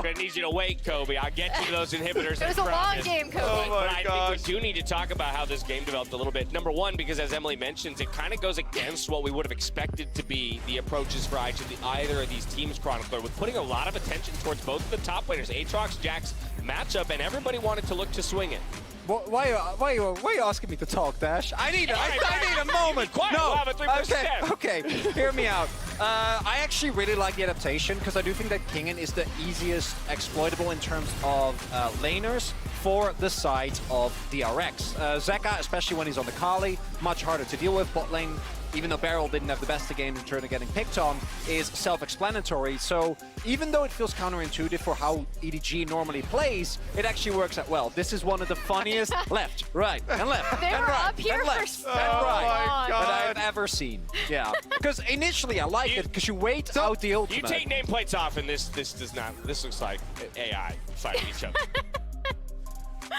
gonna need you to wait, Kobe. I'll get you to those inhibitors. It was a long game, Kobe. Oh But my I gosh. think we do need to talk about how this game developed a little bit. Number one, because as Emily mentions, it kind of goes against what we would have expected to be the approaches for either of these teams, Chronicler, with putting a lot of attention towards both of the top laners, Aatrox, Jax matchup, and everybody wanted to look to swing it. Why are you asking me to talk, Dash? I need a moment. Quiet, No. we'll have a 3-person step. Okay. Hear me out. I actually really like the adaptation because I do think that Kingen is the easiest exploitable in terms of laners for the side of DRX. Zeka, especially when he's on the Kali, much harder to deal with. Bot lane, even though Beryl didn't have the best of games in turn of getting picked on, is self-explanatory. So even though it feels counterintuitive for how EDG normally plays, it actually works out well. This is one of the funniest left, right, and left, They and were right, up here and for left, so and right long. that I have ever seen. Yeah, because initially I like it because you wait out the ultimate. You take nameplates off, and this does not. This looks like AI fighting each other.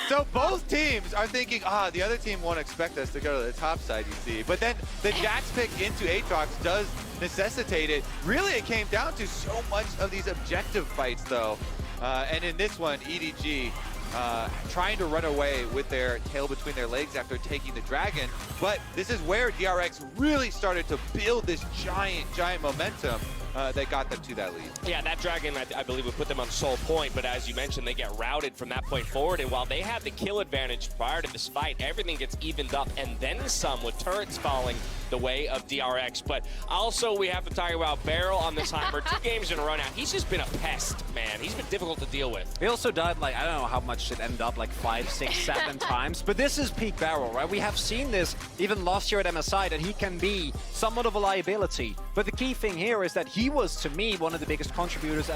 So both teams are thinking, the other team won't expect us to go to the top side, you see. But then the Jax pick into Aatrox does necessitate it. Really, it came down to so much of these objective fights, though. And in this one, EDG trying to run away with their tail between their legs after taking the dragon. But this is where DRX really started to build this giant momentum that got them to that lead. Yeah, that dragon, I believe, would put them on sole point, but as you mentioned, they get routed from that point forward, and while they had the kill advantage prior to this fight, everything gets evened up, and then some, with turrets falling the way of DRX. But also, we have to talk about Beryl on this timer. 2 games in a row now. He's just been a pest, man. He's been difficult to deal with. He also died, like, I don't know how much it ended up, like 5, 6, 7 times. But this is peak Beryl, right? We have seen this even last year at MSI, that he can be somewhat of a liability. But the key thing here is that he was, to me, one of the biggest contributors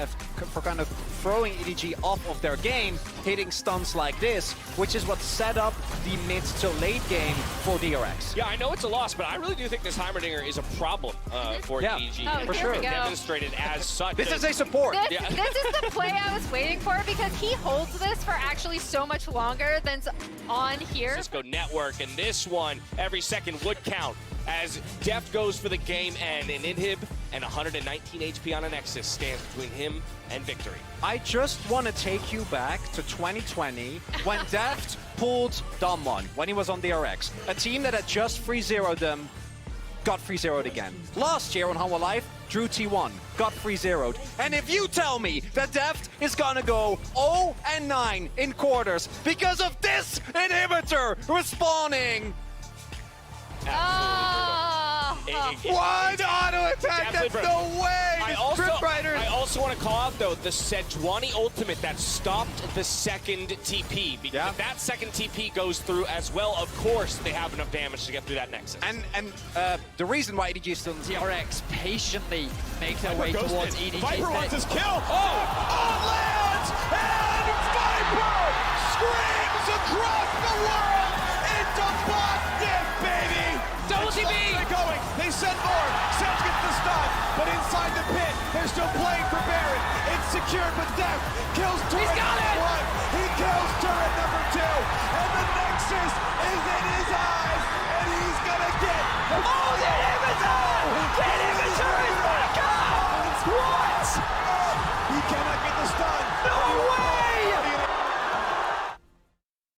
for kind of throwing EDG off of their game, hitting stunts like this, which is what set up the mid to late game for DRX. Yeah, I know it's a loss, but I really do think this Heimerdinger is a problem for EDG. Oh, and for sure. Demonstrated as such. This is a support. This is the play I was waiting for because he holds this for actually so much longer than's on here. Cisco Network, and this one, every second would count as Deft goes for the game, and an inhib and 119 HP on a Nexus stands between him and victory. I just want to take you back to 2020 when Deft pulled Damwon when he was on DRX. A team that had just 3-0'd them got 3-0'd again. Last year on Hollow Life, drew T1, got 3-0'd. And if you tell me that Deft is gonna go 0-9 in quarters because of this inhibitor respawning, one auto attack, that's no way! I also want to call out, though, the Sejuani ultimate that stopped the second TP. Because if that second TP goes through as well, of course they have enough damage to get through that Nexus. And the reason why EDG is still in DRX patiently make their way towards EDG. Viper wants his kill! On lands! And Viper screams across the world into Boston, baby! Double TP! They're going. They send more. Seth gets the stop, but inside the pit, they're still playing for Baron. It's secured, but Deft kills turret He's got it! number 1. He kills turret number 2, and the Nexus